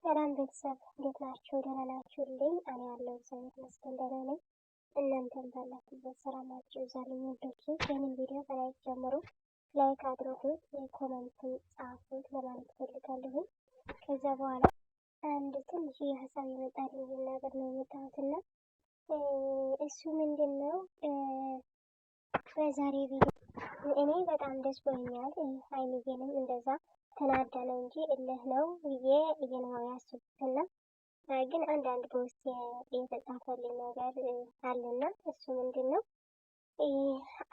ሰላም ቤተሰብ እንዴት ናችሁ? ደህና ናችሁልኝ? እኔ ያለው እግዚአብሔር ይመስገን ደህና ነኝ። እናንተም ባላችሁበት ሰላማችሁ ይብዛልኝ ውዶቼ። ይህንን ቪዲዮ በላይክ ጀምሩ፣ ላይክ አድርጉት፣ ኮመንት ጻፉት ለማለት ፈልጋለሁ። ከዛ በኋላ አንድ ትንሽ ሀሳብ የመጣልኝ ነገር ነው የመጣሁትና እሱ ምንድን ነው በዛሬ ቪዲዮ እኔ በጣም ደስ ብሎኛል። ሀይሚዬንም እንደዛ ተናዳ ነው እንጂ እልህ ነው ብዬ ነው ያስቡትና ግን አንዳንድ በውስጥ የተጻፈልኝ ነገር አለና እሱ ምንድን ነው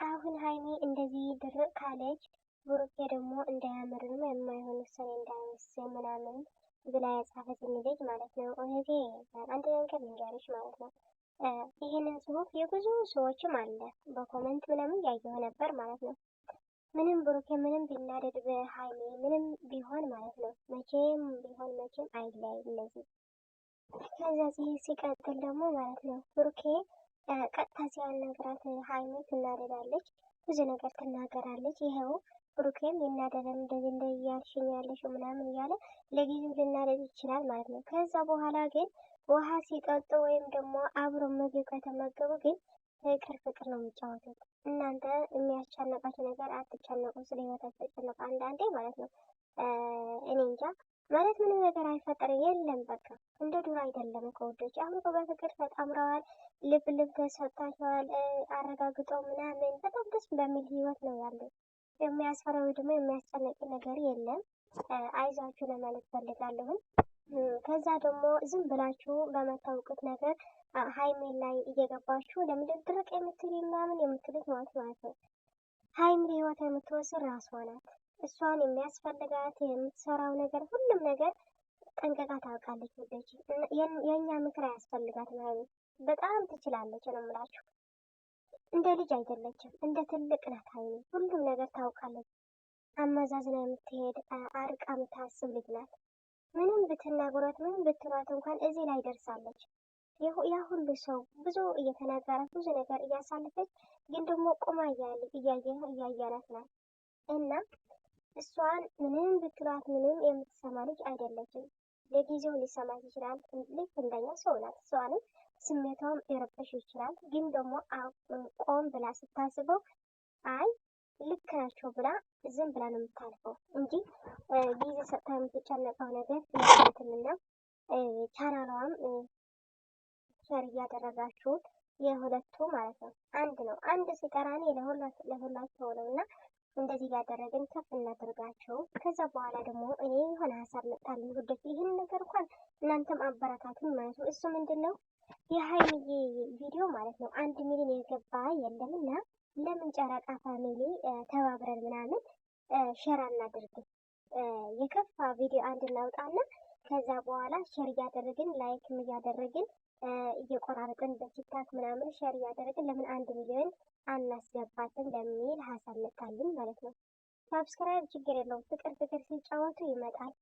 አሁን ሀይሚ እንደዚህ ድርቅ ካለች ብሩኬ ደግሞ እንዳያምርም የማይሆን ውሳኔ እንዳይወስን ምናምን ብላ ያጻፈችኝ ልጅ ማለት ነው። እህቴ አንድ ነገር ልንገርሽ ማለት ነው። ይህንን ጽሁፍ የብዙ ሰዎችም አለ በኮመንት ምናምን ያየው ነበር ማለት ነው። ምንም ብሩኬ ምንም ቢናደድ በሀይሚ ምንም ቢሆን ማለት ነው መቼም ቢሆን መቼም አይለያይም እነዚህ። ከዛ ሲቀጥል ደግሞ ማለት ነው ብሩኬ ቀጥታ ሲያናግራት ሀይሚ ትናደዳለች፣ ብዙ ነገር ትናገራለች። ይኸው ብሩኬም ይናደዳል፣ እንደዚህ እያልሽኝ ያለሽ ምናምን እያለ ለጊዜው ልናደድ ይችላል ማለት ነው። ከዛ በኋላ ግን ውሃ ሲጠጡ ወይም ደግሞ አብሮ ምግብ ከተመገቡ ግን ፍቅር ነው የሚጫወቱት። እናንተ የሚያስጨነቃችሁ ነገር አትጨነቁ፣ ስለ ህይወታችሁ ተጨነቁ አንዳንዴ ማለት ነው። እኔ እንጃ ማለት ምንም ነገር አይፈጠርም። የለም በቃ እንደ ዱር አይደለም ከወዶች አሁን በፍቅር ተጣምረዋል፣ ልብ ተሰጥቷቸዋል፣ አረጋግጠው ምናምን በጣም ደስ በሚል ህይወት ነው ያለው። የሚያስፈራው ደግሞ የሚያስጨንቅ ነገር የለም። አይዟችሁ ለማለት ፈልጋለሁ። ከዛ ደግሞ ዝም ብላችሁ በመታወቁት ነገር ሀይሜን ላይ እየገባችሁ ለምንድን ድርቅ የምትል ምናምን የምትሉት ማለት ነው። ሀይሜ ህይወት የምትወስድ ራሷ ናት። እሷን የሚያስፈልጋት የምትሰራው ነገር ሁሉም ነገር ጠንቀቃ ታውቃለች። ወደች የእኛ ምክር አያስፈልጋትም። ሀይሜ በጣም ትችላለች ነው የምላችሁ። እንደ ልጅ አይደለችም፣ እንደ ትልቅ ናት ሀይሜ። ሁሉም ነገር ታውቃለች። አመዛዝና የምትሄድ አርቃ የምታስብ ልጅ ናት። ምንም ብትናገሯት ምንም ብትሏት እንኳን እዚህ ላይ ደርሳለች። ያ ሁሉ ሰው ብዙ እየተናገራት ብዙ ነገር እያሳለፈች ግን ደግሞ ቁማ እያያላት ናት። እና እሷን ምንም ብትሏት ምንም የምትሰማ ልጅ አይደለችም። ለጊዜው ሊሰማት ይችላል፣ ልክ እንደኛ ሰው ናት። እሷንም ስሜቷም ሊረበሽ ይችላል። ግን ደግሞ ቆም ብላ ስታስበው አይ ልክ ናቸው ብላ ዝም ብላ ነው የምታልፈው እንጂ ጊዜ ሰጥታ የምትጨነቀው ነገር የትምና ቻናሏም ሸር እያደረጋችሁ የሁለቱ ማለት ነው አንድ ነው። አንድ ሲቀራኔ ለሁላቸው ነው እና እንደዚህ እያደረግን ከፍ እናደርጋቸው። ከዛ በኋላ ደግሞ እኔ የሆነ ሀሳብ መጣልኝ ውዶች። ይህን ነገር እንኳን እናንተም አበረታቱን ማለት ነው። እሱ ምንድን ነው የሀይሚዬ ቪዲዮ ማለት ነው 1 ሚሊዮን የገባ የለም እና ለምን ጨረቃ ፋሚሊ ተባብረን ምናምን ሸር አናደርግ? የከፋ ቪዲዮ አንድ እናውጣና ከዛ በኋላ ሸር እያደረግን ላይክም እያደረግን እየቆራረጥን በቲክታክ ምናምን ሸር እያደረግን ለምን 1 ሚሊዮን አናስገባትም ለሚል ሀሳብ መጣልኝ ማለት ነው። ሰብስክራይብ ችግር የለውም፣ ፍቅር ሲጫወቱ ይመጣል።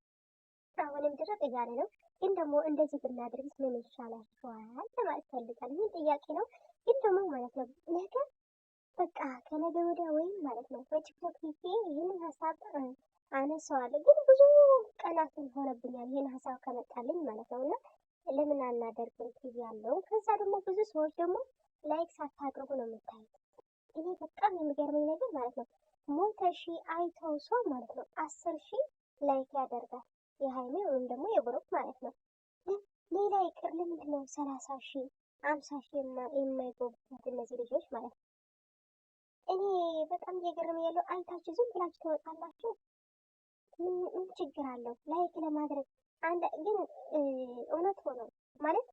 አሁንም ድረቅ እያለ ነው። ግን ደግሞ እንደዚህ ብናደርግ ምን ይሻላችኋል ለማለት ፈልጋለሁ። ይህ ጥያቄ ነው። ግን ደግሞ ማለት ነው ነገር በቃ ከነገ ወዲያ ወይም ማለት ነው በቲክቶክ ቪዲዮ ይህንን ሀሳብ አነሳዋለሁ። ግን ብዙ ቀናትን ሆነብኛል ይህን ሀሳብ ከመጣልኝ ማለት ነው። እና ለምን አናደርግም ቲቪ ያለው። ከዛ ደግሞ ብዙ ሰዎች ደግሞ ላይክ ሳታድርጉ ነው የምታዩት። እኔ በጣም የሚገርመኝ ነገር ማለት ነው 100,000 አይተው ሰው ማለት ነው 10,000 ላይክ ያደርጋል። የሀይሜ ወይም ደግሞ የብሩክ ማለት ነው። ሌላ ይቅር ለምንድን ነው 30,000 50,000 የማይገቡበት እነዚህ ልጆች ማለት ነው። እኔ በጣም እየገረመኝ ያለው አይታችሁ ዝም ብላችሁ ትወጣላችሁ። ምን ችግር አለው ላይክ ለማድረግ? አንድ ግን እውነት ሆኖ ማለት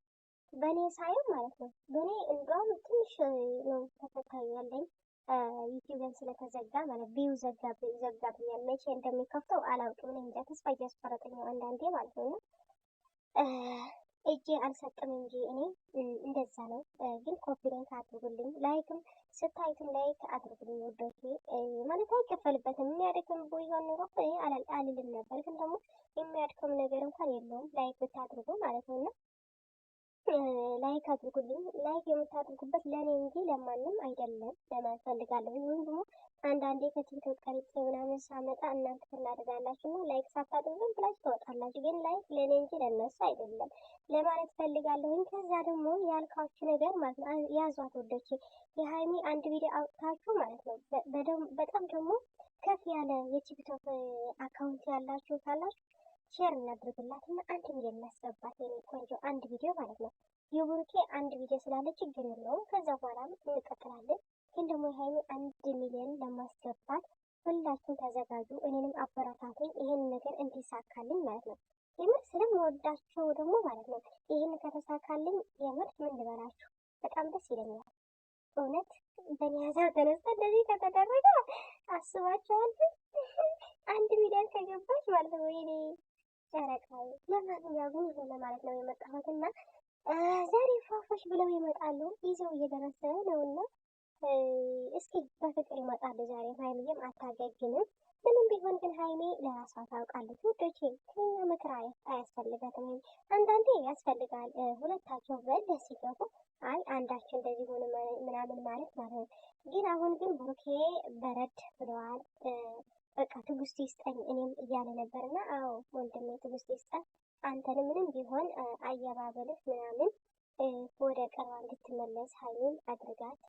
በእኔ ሳይሆን ማለት ነው በእኔ እንደውም ትንሽ ነው ተከታይ ያለኝ ዩቲዩብን ስለተዘጋ ማለት ቢዩ ዘጋብኛል። መቼ እንደሚከፍተው አላውቅም። እኔ እንጃ ተስፋ እያስቆረጠኝ ነው አንዳንዴ ማለት ነው። እጄ አልሰጥም እንጂ እኔ እንደዛ ነው። ግን ኮፒ ሊንክ አድርጉልኝ፣ ላይክም ስታዩትም ላይክ አድርጉልኝ ወዶቼ። ማለት አይከፈልበትም። የሚያደክም ቢሆን ኑሮ አልልም ነበር። ግን ደግሞ የሚያድከም ነገር እንኳን የለውም ላይክ ብታድርጉ ማለት ነው። ላይክ አድርጉልኝ። ላይክ የምታደርጉበት ለእኔ እንጂ ለማንም አይደለም ለማለት ፈልጋለሁ። ወይም ደግሞ አንዳንዴ ከቲክቶክ ቀርጬ ምናምን ሳመጣ እናንተ ትናደዳላችሁ እና ላይክ ሳታደርጉም ብላችሁ ትወጣላችሁ። ግን ላይክ ለእኔ እንጂ ለእነሱ አይደለም ለማለት ፈልጋለሁ። ከዛ ደግሞ ያልካችሁ ነገር ማለት ነው ያዟት ወዶቼ፣ የሀይሚ አንድ ቪዲዮ አውጥታችሁ ማለት ነው በጣም ደግሞ ከፍ ያለ የቲክቶክ አካውንት ያላችሁ ካላችሁ ሼር እናድርግላት እና አንድ ሚሊዮን እናስገባት። የኔ ቆንጆ አንድ ቪዲዮ ማለት ነው። የቡሩኬ አንድ ቪዲዮ ስላለ ችግር የለውም። ከዛ በኋላ እንቀጥላለን። ግን ደግሞ የሀይሚ አንድ ሚሊዮን ለማስገባት ሁላችሁም ተዘጋጁ። እኔንም አበረታቱኝ ይህን ነገር እንዲሳካልኝ ማለት ነው። የምር ስለምወዳቸው ደግሞ ማለት ነው ይህን ከተሳካልኝ የምር ምን ልበላችሁ በጣም ደስ ይለኛል። እውነት በእኔ ሀሳብ ተነሳ እንደዚህ ከተደረገ አስባቸዋል። አንድ ሚሊዮን ከገባች ማለት ነው ወይኔ ጨረቃዬ። ለማንኛውም ይሁን ለማለት ነው የመጣሁት እና ዛሬ ፏፎሽ ብለው ይመጣሉ። ይዘው እየደረሰ ነው እና እስኪ በፍቅር ይመጣሉ ዛሬ። ሀይሚዬም አታገግንም። ምንም ቢሆን ግን ሀይሜ ለራሷ ታውቃለች። ውዶቼ ከኛ ምክር አያስፈልጋትም። አንዳንዴ ያስፈልጋል። ሁለታቸው በደስ ሲገቡ አይ አንዳቸው እንደዚህ ሆነ ምናምን ማለት ነው። ግን አሁን ግን ብሩኬ በረድ ብለዋል። በቃ ትዕግስት ይስጠኝ እኔም እያለ ነበርና፣ አዎ ወንድሜ ትዕግስት ይስጠን። አንተንም ምንም ቢሆን አየባበልህ ምናምን ወደ ቀሯ እንድትመለስ ሀይሚን አድርጋት።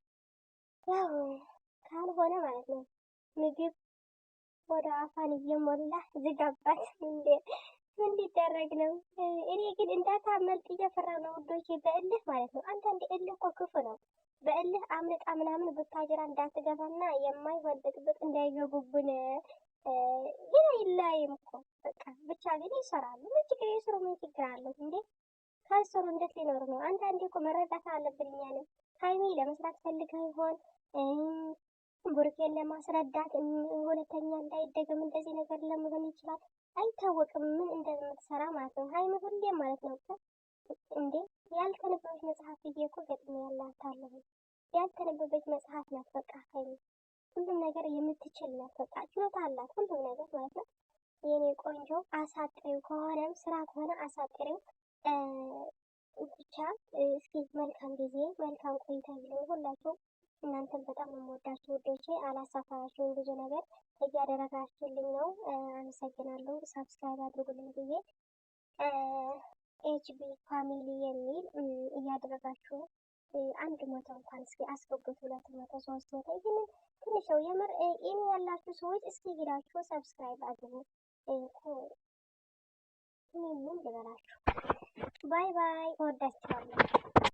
ያው ካልሆነ ማለት ነው ምግብ ወደ አፋን እየሞላ ዝጋባት። ምን ሊደረግ ነው? እኔ ግን እንዳታመልጥ እየፈራሁ ነው ውዶቼ፣ በእልህ ማለት ነው። አንዳንዴ እልህ እኮ ክፉ ነው። በእልህ አምልጣ ምናምን ብታጅራ እንዳትገባና የማይሆን ብጥብጥ እንዳይገቡብን። ግን አይላይም እኮ በቃ ብቻ ግን ይሰራሉ። ምን ችግር የስሩ ምን ችግር አለው እንዴ? ካልሰሩ እንዴት ሊኖሩ ነው? አንዳንዴ እኮ መረዳት አለብን እኛንም። ሀይሚ ለመስራት ፈልጋ ይሆን ቡርኬን ለማስረዳት ሁለተኛ እንዳይደገም እንደዚህ ነገር ለመሆን ይችላል፣ አይታወቅም ምን እንደምትሰራ ማለት ነው። ሀይሚ ሁሌም ማለት ነው እንዴ ያልተነበበች መጽሐፍ ብዬ እኮ ገጥሜ ያላታለሁ። ያልተነበበች መጽሐፍ ናት በቃ ሀይሚ። ሁሉም ነገር የምትችል ናት በቃ ችሎታ አላት ሁሉም ነገር ማለት ነው። የኔ ቆንጆ አሳጥሪው ከሆነም ስራ ከሆነ አሳጥሪው። ብቻ እስኪ መልካም ጊዜ መልካም ቆይታ ይሁን ሁላችሁ። እናንተም በጣም የምወዳችሁ ውዶቼ፣ አላሳፋራችሁም ብዙ ነገር እያደረጋችሁልኝ ነው። አመሰግናለሁ። ሰብስክራይብ አድርጉልኝ ብዬ ኤችቢ ፋሚሊ የሚል እያደረጋችሁ 100 እንኳን እስኪ አስገቡት። 200 300 ይህንን ትንሽ ነው የምር። ኢሜ ያላችሁ ሰዎች እስኪ ሄዳችሁ ሰብስክራይብ አድርጉ። ምን ልበላችሁ። ባይ ባይ። እወዳችኋለሁ።